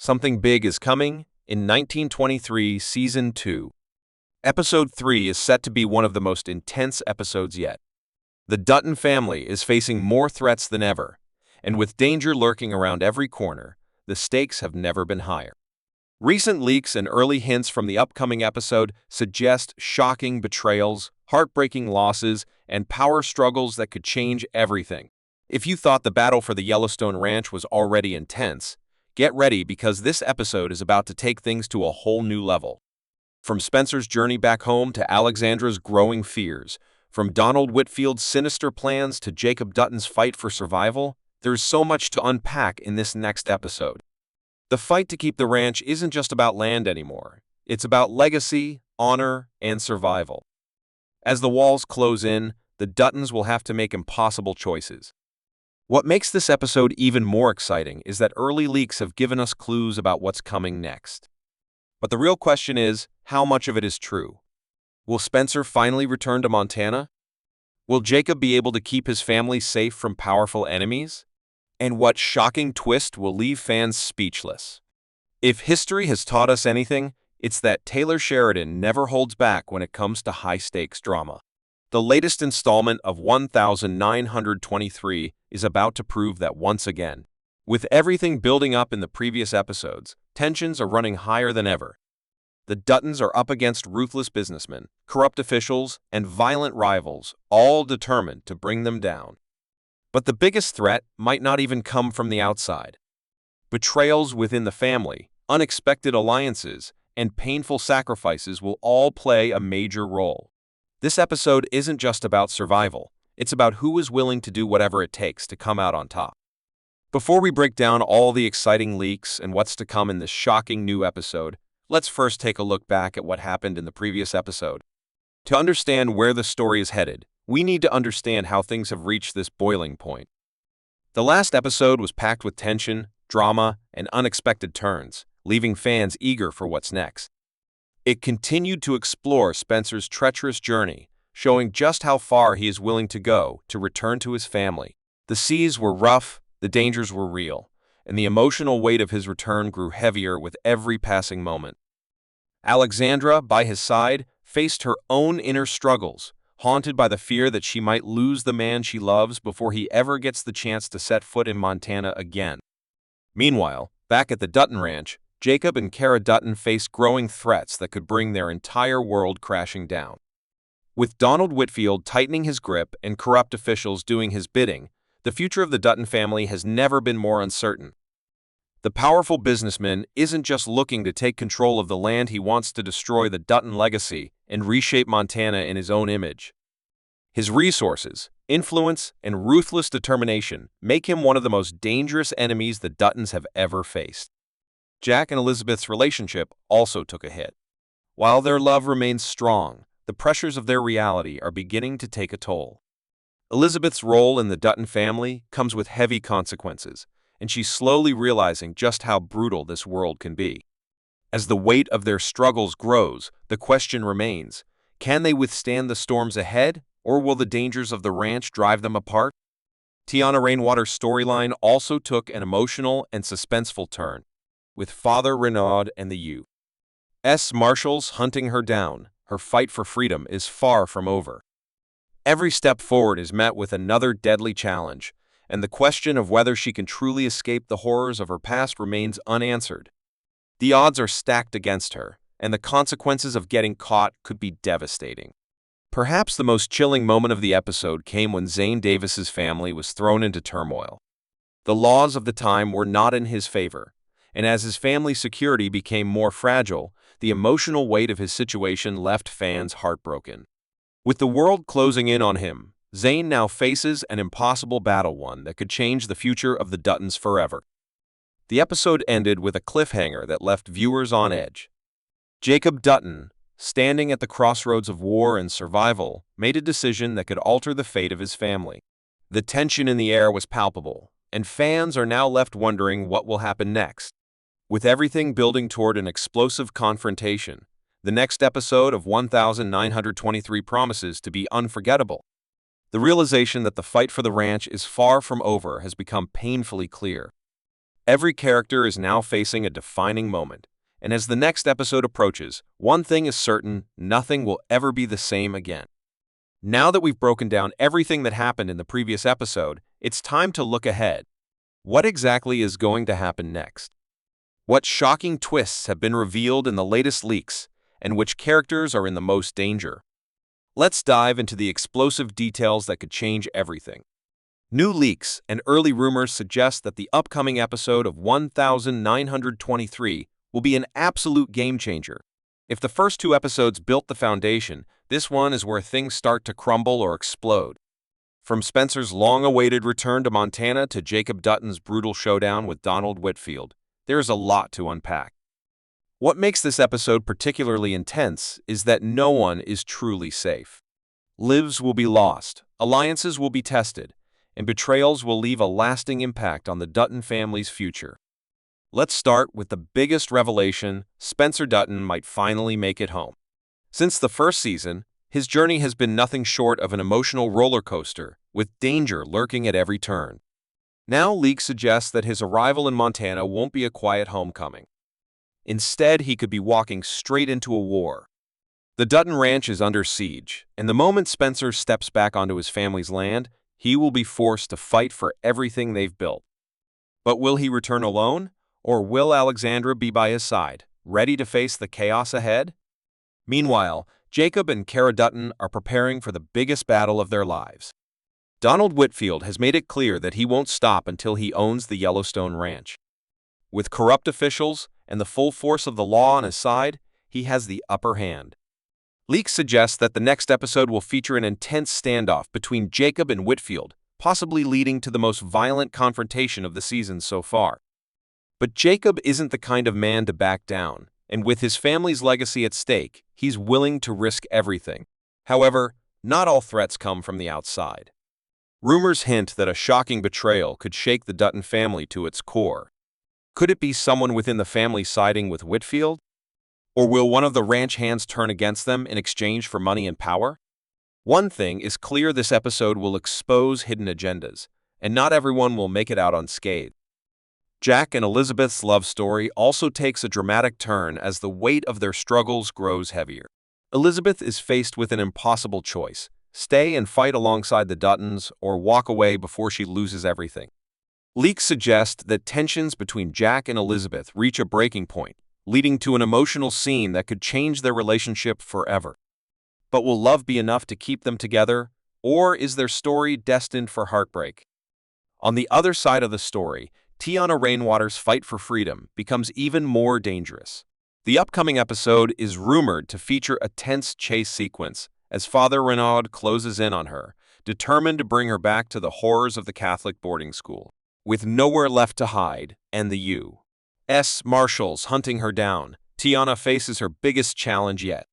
Something Big is Coming in 1923 Season 2. Episode 3 is set to be one of the most intense episodes yet. The Dutton family is facing more threats than ever, and with danger lurking around every corner, the stakes have never been higher. Recent leaks and early hints from the upcoming episode suggest shocking betrayals, heartbreaking losses, and power struggles that could change everything. If you thought the battle for the Yellowstone Ranch was already intense, get ready because this episode is about to take things to a whole new level. From Spencer's journey back home to Alexandra's growing fears, from Donald Whitfield's sinister plans to Jacob Dutton's fight for survival, there's so much to unpack in this next episode. The fight to keep the ranch isn't just about land anymore. It's about legacy, honor, and survival. As the walls close in, the Duttons will have to make impossible choices. What makes this episode even more exciting is that early leaks have given us clues about what's coming next. But the real question is, how much of it is true? Will Spencer finally return to Montana? Will Jacob be able to keep his family safe from powerful enemies? And what shocking twist will leave fans speechless? If history has taught us anything, it's that Taylor Sheridan never holds back when it comes to high-stakes drama. The latest installment of 1923 is about to prove that once again. With everything building up in the previous episodes, tensions are running higher than ever. The Duttons are up against ruthless businessmen, corrupt officials, and violent rivals, all determined to bring them down. But the biggest threat might not even come from the outside. Betrayals within the family, unexpected alliances, and painful sacrifices will all play a major role. This episode isn't just about survival, it's about who is willing to do whatever it takes to come out on top. Before we break down all the exciting leaks and what's to come in this shocking new episode, let's first take a look back at what happened in the previous episode. To understand where the story is headed, we need to understand how things have reached this boiling point. The last episode was packed with tension, drama, and unexpected turns, leaving fans eager for what's next. It continued to explore Spencer's treacherous journey, showing just how far he is willing to go to return to his family. The seas were rough, the dangers were real, and the emotional weight of his return grew heavier with every passing moment. Alexandra, by his side, faced her own inner struggles, haunted by the fear that she might lose the man she loves before he ever gets the chance to set foot in Montana again. Meanwhile, back at the Dutton Ranch, Jacob and Kara Dutton faced growing threats that could bring their entire world crashing down. With Donald Whitfield tightening his grip and corrupt officials doing his bidding, the future of the Dutton family has never been more uncertain. The powerful businessman isn't just looking to take control of the land, he wants to destroy the Dutton legacy and reshape Montana in his own image. His resources, influence, and ruthless determination make him one of the most dangerous enemies the Duttons have ever faced. Jack and Elizabeth's relationship also took a hit. While their love remains strong, the pressures of their reality are beginning to take a toll. Elizabeth's role in the Dutton family comes with heavy consequences, and she's slowly realizing just how brutal this world can be. As the weight of their struggles grows, the question remains, can they withstand the storms ahead, or will the dangers of the ranch drive them apart? Tiana Rainwater's storyline also took an emotional and suspenseful turn, with Father Renaud and the U.S. Marshals hunting her down. Her fight for freedom is far from over. Every step forward is met with another deadly challenge, and the question of whether she can truly escape the horrors of her past remains unanswered. The odds are stacked against her, and the consequences of getting caught could be devastating. Perhaps the most chilling moment of the episode came when Zane Davis's family was thrown into turmoil. The laws of the time were not in his favor, and as his family's security became more fragile, the emotional weight of his situation left fans heartbroken. With the world closing in on him, Zane now faces an impossible battle, one that could change the future of the Duttons forever. The episode ended with a cliffhanger that left viewers on edge. Jacob Dutton, standing at the crossroads of war and survival, made a decision that could alter the fate of his family. The tension in the air was palpable, and fans are now left wondering what will happen next. With everything building toward an explosive confrontation, the next episode of 1923 promises to be unforgettable. The realization that the fight for the ranch is far from over has become painfully clear. Every character is now facing a defining moment, and as the next episode approaches, one thing is certain: nothing will ever be the same again. Now that we've broken down everything that happened in the previous episode, it's time to look ahead. What exactly is going to happen next? What shocking twists have been revealed in the latest leaks, and which characters are in the most danger? Let's dive into the explosive details that could change everything. New leaks and early rumors suggest that the upcoming episode of 1923 will be an absolute game-changer. If the first two episodes built the foundation, this one is where things start to crumble or explode. From Spencer's long-awaited return to Montana to Jacob Dutton's brutal showdown with Donald Whitfield, there is a lot to unpack. What makes this episode particularly intense is that no one is truly safe. Lives will be lost, alliances will be tested, and betrayals will leave a lasting impact on the Dutton family's future. Let's start with the biggest revelation: Spencer Dutton might finally make it home. Since the first season, his journey has been nothing short of an emotional roller coaster, with danger lurking at every turn. Now leaks suggest that his arrival in Montana won't be a quiet homecoming. Instead, he could be walking straight into a war. The Dutton Ranch is under siege, and the moment Spencer steps back onto his family's land, he will be forced to fight for everything they've built. But will he return alone, or will Alexandra be by his side, ready to face the chaos ahead? Meanwhile, Jacob and Cara Dutton are preparing for the biggest battle of their lives. Donald Whitfield has made it clear that he won't stop until he owns the Yellowstone Ranch. With corrupt officials and the full force of the law on his side, he has the upper hand. Leaks suggest that the next episode will feature an intense standoff between Jacob and Whitfield, possibly leading to the most violent confrontation of the season so far. But Jacob isn't the kind of man to back down, and with his family's legacy at stake, he's willing to risk everything. However, not all threats come from the outside. Rumors hint that a shocking betrayal could shake the Dutton family to its core. Could it be someone within the family siding with Whitfield? Or will one of the ranch hands turn against them in exchange for money and power? One thing is clear: this episode will expose hidden agendas, and not everyone will make it out unscathed. Jack and Elizabeth's love story also takes a dramatic turn as the weight of their struggles grows heavier. Elizabeth is faced with an impossible choice: stay and fight alongside the Duttons, or walk away before she loses everything. Leaks suggest that tensions between Jack and Elizabeth reach a breaking point, leading to an emotional scene that could change their relationship forever. But will love be enough to keep them together, or is their story destined for heartbreak? On the other side of the story, Tiana Rainwater's fight for freedom becomes even more dangerous. The upcoming episode is rumored to feature a tense chase sequence as Father Renaud closes in on her, determined to bring her back to the horrors of the Catholic boarding school. With nowhere left to hide, and the U.S. Marshals hunting her down, Tiana faces her biggest challenge yet.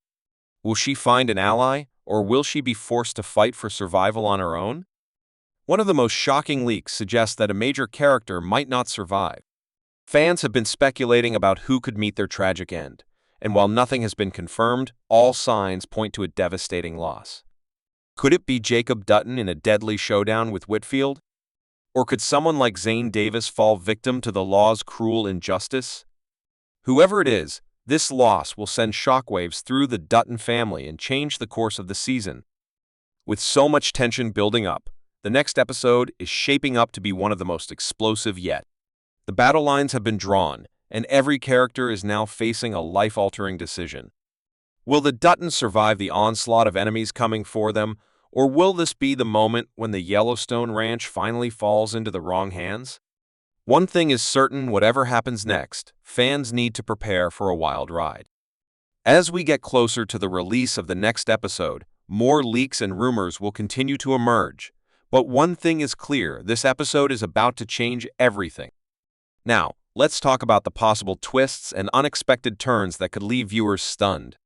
Will she find an ally, or will she be forced to fight for survival on her own? One of the most shocking leaks suggests that a major character might not survive. Fans have been speculating about who could meet their tragic end, and while nothing has been confirmed, all signs point to a devastating loss. Could it be Jacob Dutton in a deadly showdown with Whitfield? Or could someone like Zane Davis fall victim to the law's cruel injustice? Whoever it is, this loss will send shockwaves through the Dutton family and change the course of the season. With so much tension building up, the next episode is shaping up to be one of the most explosive yet. The battle lines have been drawn, and every character is now facing a life-altering decision. Will the Duttons survive the onslaught of enemies coming for them, or will this be the moment when the Yellowstone Ranch finally falls into the wrong hands? One thing is certain: whatever happens next, fans need to prepare for a wild ride. As we get closer to the release of the next episode, more leaks and rumors will continue to emerge. But one thing is clear: this episode is about to change everything. Now, let's talk about the possible twists and unexpected turns that could leave viewers stunned.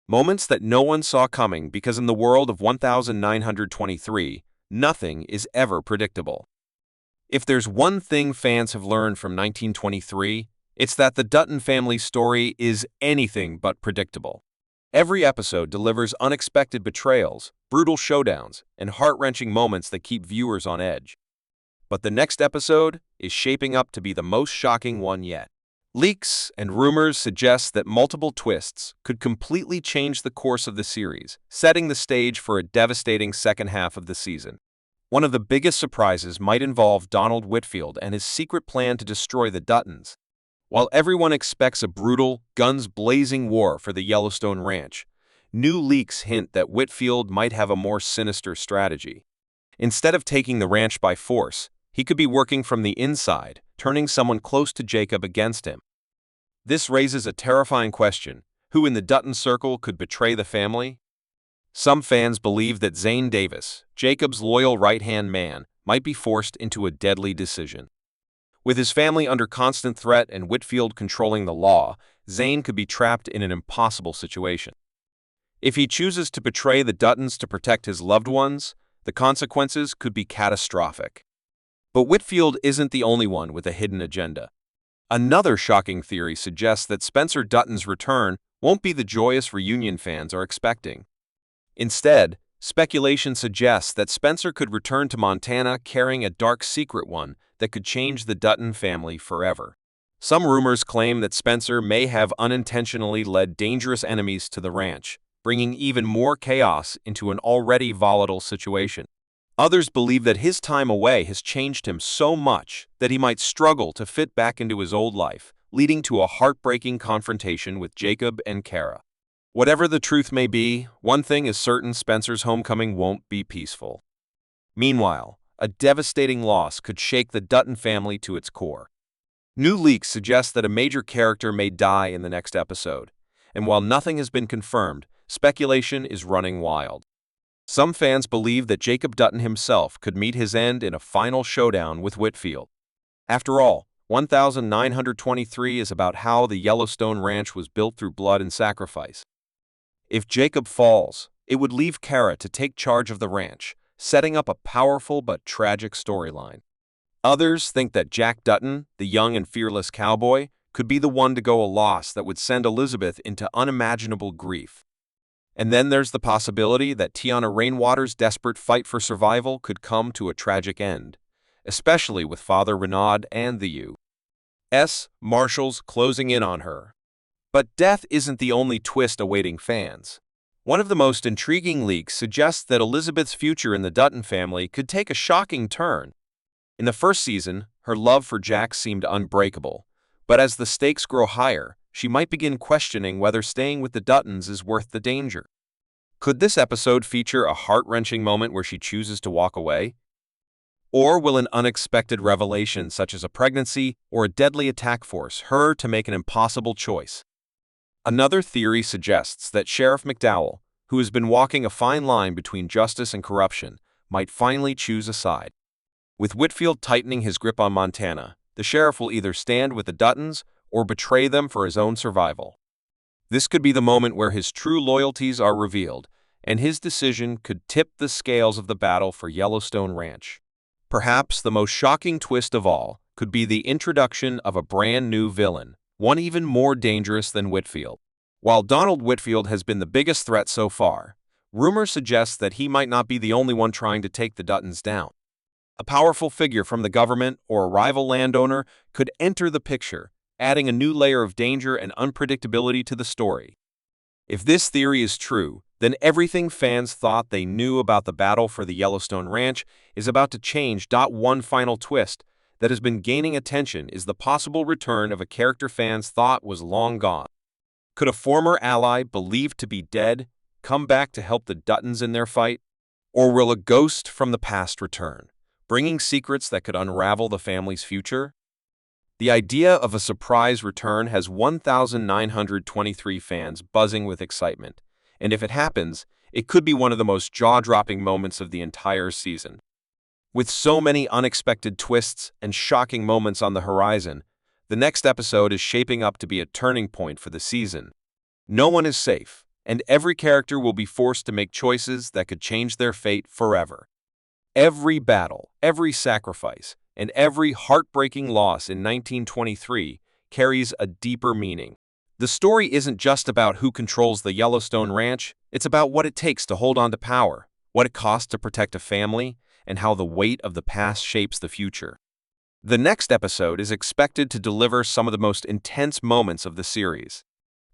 Moments that no one saw coming, because in the world of 1923, nothing is ever predictable. If there's one thing fans have learned from 1923, it's that the Dutton family story is anything but predictable. Every episode delivers unexpected betrayals, brutal showdowns, and heart-wrenching moments that keep viewers on edge. But the next episode is shaping up to be the most shocking one yet. Leaks and rumors suggest that multiple twists could completely change the course of the series, setting the stage for a devastating second half of the season. One of the biggest surprises might involve Donald Whitfield and his secret plan to destroy the Duttons. While everyone expects a brutal, guns-blazing war for the Yellowstone Ranch, new leaks hint that Whitfield might have a more sinister strategy. Instead of taking the ranch by force, he could be working from the inside, turning someone close to Jacob against him. This raises a terrifying question: who in the Dutton circle could betray the family? Some fans believe that Zane Davis, Jacob's loyal right-hand man, might be forced into a deadly decision. With his family under constant threat and Whitfield controlling the law, Zane could be trapped in an impossible situation. If he chooses to betray the Duttons to protect his loved ones, the consequences could be catastrophic. But Whitfield isn't the only one with a hidden agenda. Another shocking theory suggests that Spencer Dutton's return won't be the joyous reunion fans are expecting. Instead, speculation suggests that Spencer could return to Montana carrying a dark secret one that could change the Dutton family forever. Some rumors claim that Spencer may have unintentionally led dangerous enemies to the ranch, bringing even more chaos into an already volatile situation. Others believe that his time away has changed him so much that he might struggle to fit back into his old life, leading to a heartbreaking confrontation with Jacob and Kara. Whatever the truth may be, one thing is certain: Spencer's homecoming won't be peaceful. Meanwhile, a devastating loss could shake the Dutton family to its core. New leaks suggest that a major character may die in the next episode, and while nothing has been confirmed, speculation is running wild. Some fans believe that Jacob Dutton himself could meet his end in a final showdown with Whitfield. After all, 1923 is about how the Yellowstone Ranch was built through blood and sacrifice. If Jacob falls, it would leave Kara to take charge of the ranch, setting up a powerful but tragic storyline. Others think that Jack Dutton, the young and fearless cowboy, could be the one to go a loss that would send Elizabeth into unimaginable grief. And then there's the possibility that Tiana Rainwater's desperate fight for survival could come to a tragic end, especially with Father Renaud and the U.S. Marshals closing in on her. But death isn't the only twist awaiting fans. One of the most intriguing leaks suggests that Elizabeth's future in the Dutton family could take a shocking turn. In the first season, her love for Jack seemed unbreakable, but as the stakes grow higher, she might begin questioning whether staying with the Duttons is worth the danger. Could this episode feature a heart-wrenching moment where she chooses to walk away? Or will an unexpected revelation such as a pregnancy or a deadly attack force her to make an impossible choice? Another theory suggests that Sheriff McDowell, who has been walking a fine line between justice and corruption, might finally choose a side. With Whitfield tightening his grip on Montana, the sheriff will either stand with the Duttons or betray them for his own survival. This could be the moment where his true loyalties are revealed, and his decision could tip the scales of the battle for Yellowstone Ranch. Perhaps the most shocking twist of all could be the introduction of a brand new villain, one even more dangerous than Whitfield. While Donald Whitfield has been the biggest threat so far, rumors suggest that he might not be the only one trying to take the Duttons down. A powerful figure from the government or a rival landowner could enter the picture, adding a new layer of danger and unpredictability to the story. If this theory is true, then everything fans thought they knew about the battle for the Yellowstone Ranch is about to change. One final twist that has been gaining attention is the possible return of a character fans thought was long gone. Could a former ally believed to be dead come back to help the Duttons in their fight? Or will a ghost from the past return, bringing secrets that could unravel the family's future? The idea of a surprise return has 1,923 fans buzzing with excitement, and if it happens, it could be one of the most jaw-dropping moments of the entire season. With so many unexpected twists and shocking moments on the horizon, the next episode is shaping up to be a turning point for the season. No one is safe, and every character will be forced to make choices that could change their fate forever. Every battle, every sacrifice, and every heartbreaking loss in 1923 carries a deeper meaning. The story isn't just about who controls the Yellowstone Ranch, it's about what it takes to hold on to power, what it costs to protect a family, and how the weight of the past shapes the future. The next episode is expected to deliver some of the most intense moments of the series.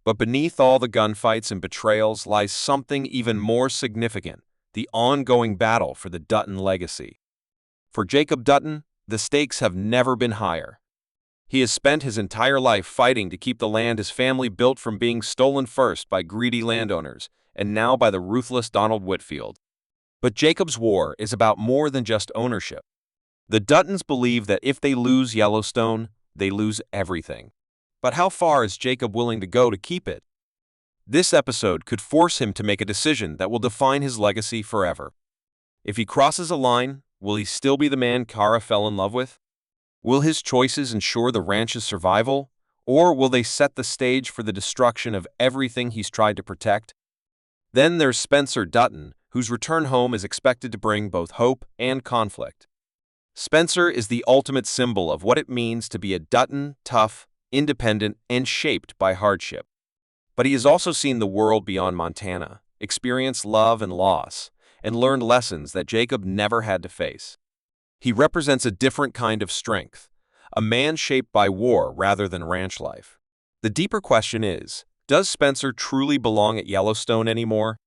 But beneath all the gunfights and betrayals lies something even more significant: the ongoing battle for the Dutton legacy. For Jacob Dutton, the stakes have never been higher. He has spent his entire life fighting to keep the land his family built from being stolen first by greedy landowners, and now by the ruthless Donald Whitfield. But Jacob's war is about more than just ownership. The Duttons believe that if they lose Yellowstone, they lose everything. But how far is Jacob willing to go to keep it? This episode could force him to make a decision that will define his legacy forever. If he crosses a line, will he still be the man Kara fell in love with? Will his choices ensure the ranch's survival, or will they set the stage for the destruction of everything he's tried to protect? Then there's Spencer Dutton, whose return home is expected to bring both hope and conflict. Spencer is the ultimate symbol of what it means to be a Dutton, tough, independent, and shaped by hardship. But he has also seen the world beyond Montana, experienced love and loss, and learned lessons that Jacob never had to face. He represents a different kind of strength, a man shaped by war rather than ranch life. The deeper question is, does Spencer truly belong at Yellowstone anymore?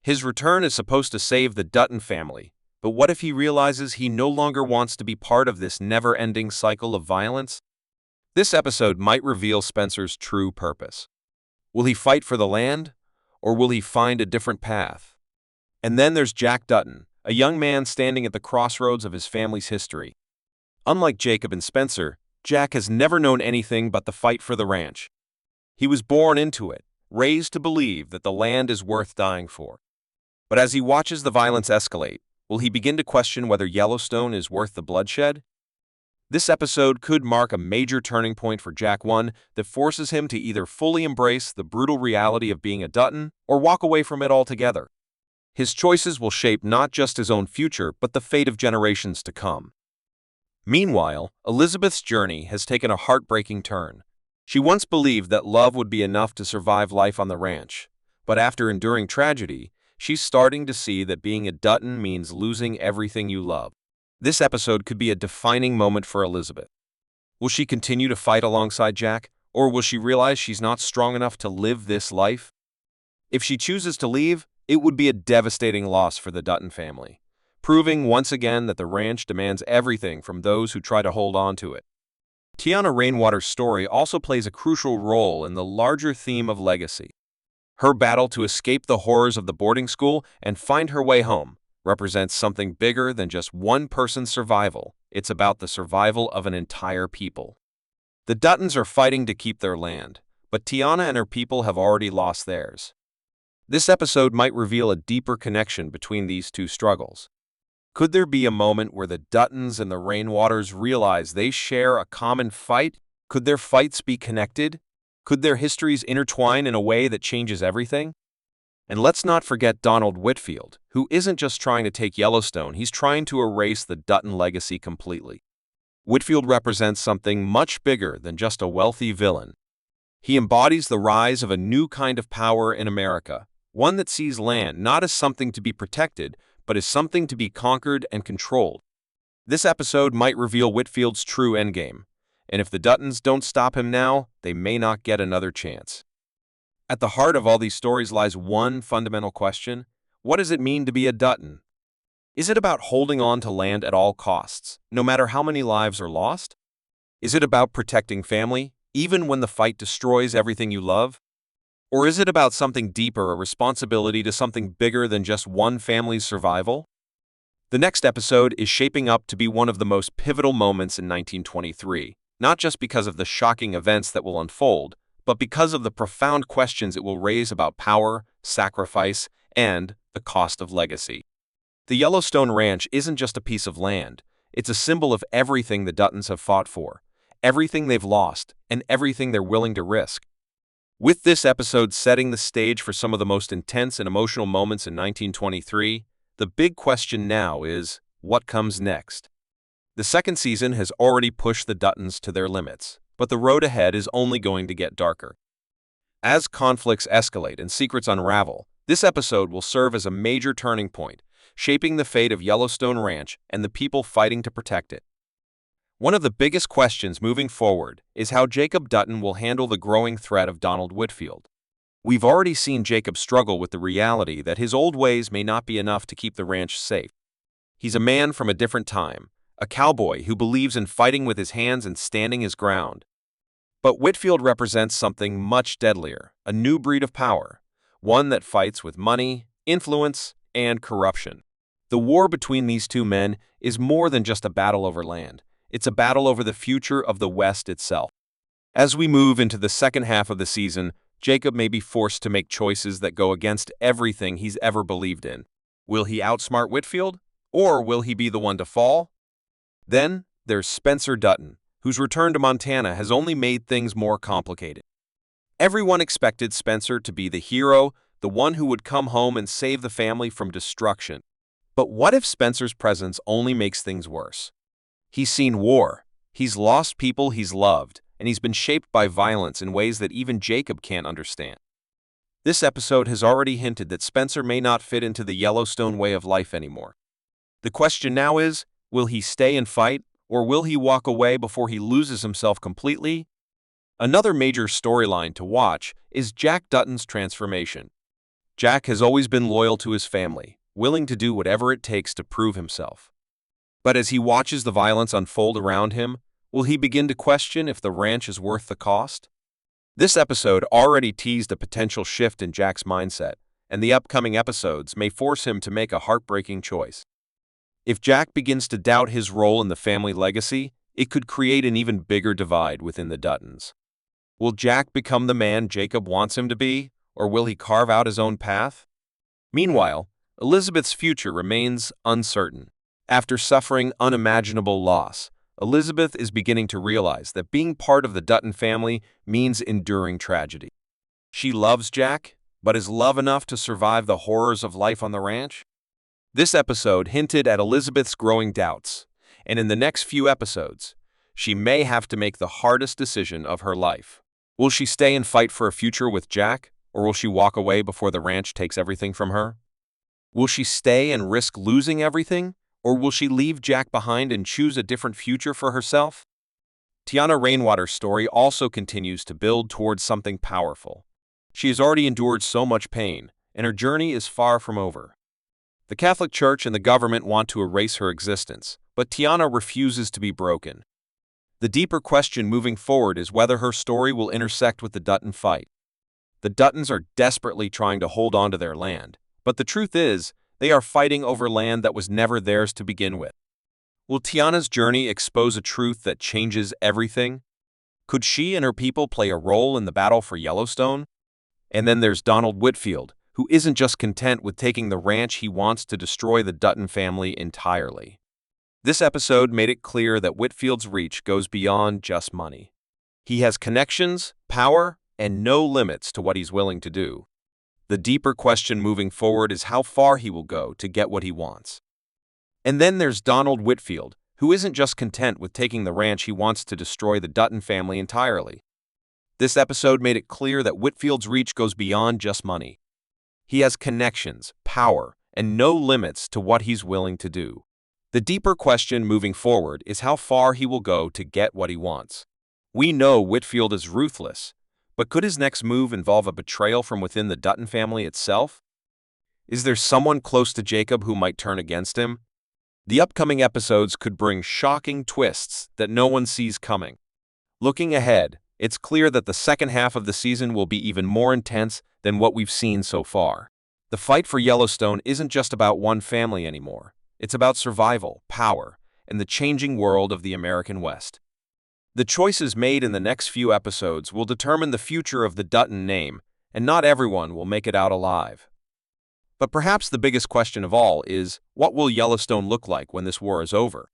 His return is supposed to save the Dutton family, but what if he realizes he no longer wants to be part of this never-ending cycle of violence? This episode might reveal Spencer's true purpose. Will he fight for the land, or will he find a different path? And then there's Jack Dutton, a young man standing at the crossroads of his family's history. Unlike Jacob and Spencer, Jack has never known anything but the fight for the ranch. He was born into it, raised to believe that the land is worth dying for. But as he watches the violence escalate, will he begin to question whether Yellowstone is worth the bloodshed? This episode could mark a major turning point for Jack, one that forces him to either fully embrace the brutal reality of being a Dutton or walk away from it altogether. His choices will shape not just his own future, but the fate of generations to come. Meanwhile, Elizabeth's journey has taken a heartbreaking turn. She once believed that love would be enough to survive life on the ranch, but after enduring tragedy, she's starting to see that being a Dutton means losing everything you love. This episode could be a defining moment for Elizabeth. Will she continue to fight alongside Jack, or will she realize she's not strong enough to live this life? If she chooses to leave, it would be a devastating loss for the Dutton family, proving once again that the ranch demands everything from those who try to hold on to it. Tiana Rainwater's story also plays a crucial role in the larger theme of legacy. Her battle to escape the horrors of the boarding school and find her way home represents something bigger than just one person's survival. It's about the survival of an entire people. The Duttons are fighting to keep their land, but Tiana and her people have already lost theirs. This episode might reveal a deeper connection between these two struggles. Could there be a moment where the Duttons and the Rainwaters realize they share a common fight? Could their fights be connected? Could their histories intertwine in a way that changes everything? And let's not forget Donald Whitfield, who isn't just trying to take Yellowstone, he's trying to erase the Dutton legacy completely. Whitfield represents something much bigger than just a wealthy villain. He embodies the rise of a new kind of power in America, one that sees land not as something to be protected, but as something to be conquered and controlled. This episode might reveal Whitfield's true endgame, and if the Duttons don't stop him now, they may not get another chance. At the heart of all these stories lies one fundamental question: what does it mean to be a Dutton? Is it about holding on to land at all costs, no matter how many lives are lost? Is it about protecting family, even when the fight destroys everything you love? Or is it about something deeper, a responsibility to something bigger than just one family's survival? The next episode is shaping up to be one of the most pivotal moments in 1923, not just because of the shocking events that will unfold, but because of the profound questions it will raise about power, sacrifice, and the cost of legacy. The Yellowstone Ranch isn't just a piece of land. It's a symbol of everything the Duttons have fought for, everything they've lost, and everything they're willing to risk. With this episode setting the stage for some of the most intense and emotional moments in 1923, the big question now is, what comes next? The second season has already pushed the Duttons to their limits, but the road ahead is only going to get darker. As conflicts escalate and secrets unravel, this episode will serve as a major turning point, shaping the fate of Yellowstone Ranch and the people fighting to protect it. One of the biggest questions moving forward is how Jacob Dutton will handle the growing threat of Donald Whitfield. We've already seen Jacob struggle with the reality that his old ways may not be enough to keep the ranch safe. He's a man from a different time, a cowboy who believes in fighting with his hands and standing his ground. But Whitfield represents something much deadlier, a new breed of power, one that fights with money, influence, and corruption. The war between these two men is more than just a battle over land. It's a battle over the future of the West itself. As we move into the second half of the season, Jacob may be forced to make choices that go against everything he's ever believed in. Will he outsmart Whitfield, or will he be the one to fall? Then there's Spencer Dutton, whose return to Montana has only made things more complicated. Everyone expected Spencer to be the hero, the one who would come home and save the family from destruction. But what if Spencer's presence only makes things worse? He's seen war, he's lost people he's loved, and he's been shaped by violence in ways that even Jacob can't understand. This episode has already hinted that Spencer may not fit into the Yellowstone way of life anymore. The question now is, will he stay and fight, or will he walk away before he loses himself completely? Another major storyline to watch is Jack Dutton's transformation. Jack has always been loyal to his family, willing to do whatever it takes to prove himself. But as he watches the violence unfold around him, will he begin to question if the ranch is worth the cost? This episode already teased a potential shift in Jack's mindset, and the upcoming episodes may force him to make a heartbreaking choice. If Jack begins to doubt his role in the family legacy, it could create an even bigger divide within the Duttons. Will Jack become the man Jacob wants him to be, or will he carve out his own path? Meanwhile, Elizabeth's future remains uncertain. After suffering unimaginable loss, Elizabeth is beginning to realize that being part of the Dutton family means enduring tragedy. She loves Jack, but is love enough to survive the horrors of life on the ranch? This episode hinted at Elizabeth's growing doubts, and in the next few episodes, she may have to make the hardest decision of her life. Will she stay and fight for a future with Jack, or will she walk away before the ranch takes everything from her? Will she stay and risk losing everything, or will she leave Jack behind and choose a different future for herself? Tiana Rainwater's story also continues to build towards something powerful. She has already endured so much pain, and her journey is far from over. The Catholic Church and the government want to erase her existence, but Tiana refuses to be broken. The deeper question moving forward is whether her story will intersect with the Dutton fight. The Duttons are desperately trying to hold on to their land, but the truth is, they are fighting over land that was never theirs to begin with. Will Tiana's journey expose a truth that changes everything? Could she and her people play a role in the battle for Yellowstone? And then there's Donald Whitfield, who isn't just content with taking the ranch, he wants to destroy the Dutton family entirely. This episode made it clear that Whitfield's reach goes beyond just money. He has connections, power, and no limits to what he's willing to do. The deeper question moving forward is how far he will go to get what he wants. And then there's Donald Whitfield, who isn't just content with taking the ranch, he wants to destroy the Dutton family entirely. This episode made it clear that Whitfield's reach goes beyond just money. He has connections, power, and no limits to what he's willing to do. The deeper question moving forward is how far he will go to get what he wants. We know Whitfield is ruthless, but could his next move involve a betrayal from within the Dutton family itself? Is there someone close to Jacob who might turn against him? The upcoming episodes could bring shocking twists that no one sees coming. Looking ahead, it's clear that the second half of the season will be even more intense than what we've seen so far. The fight for Yellowstone isn't just about one family anymore. It's about survival, power, and the changing world of the American West. The choices made in the next few episodes will determine the future of the Dutton name, and not everyone will make it out alive. But perhaps the biggest question of all is, what will Yellowstone look like when this war is over?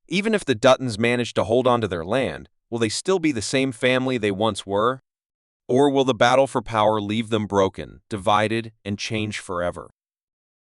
Even if the Duttons manage to hold on to their land, will they still be the same family they once were? Or will the battle for power leave them broken, divided, and changed forever?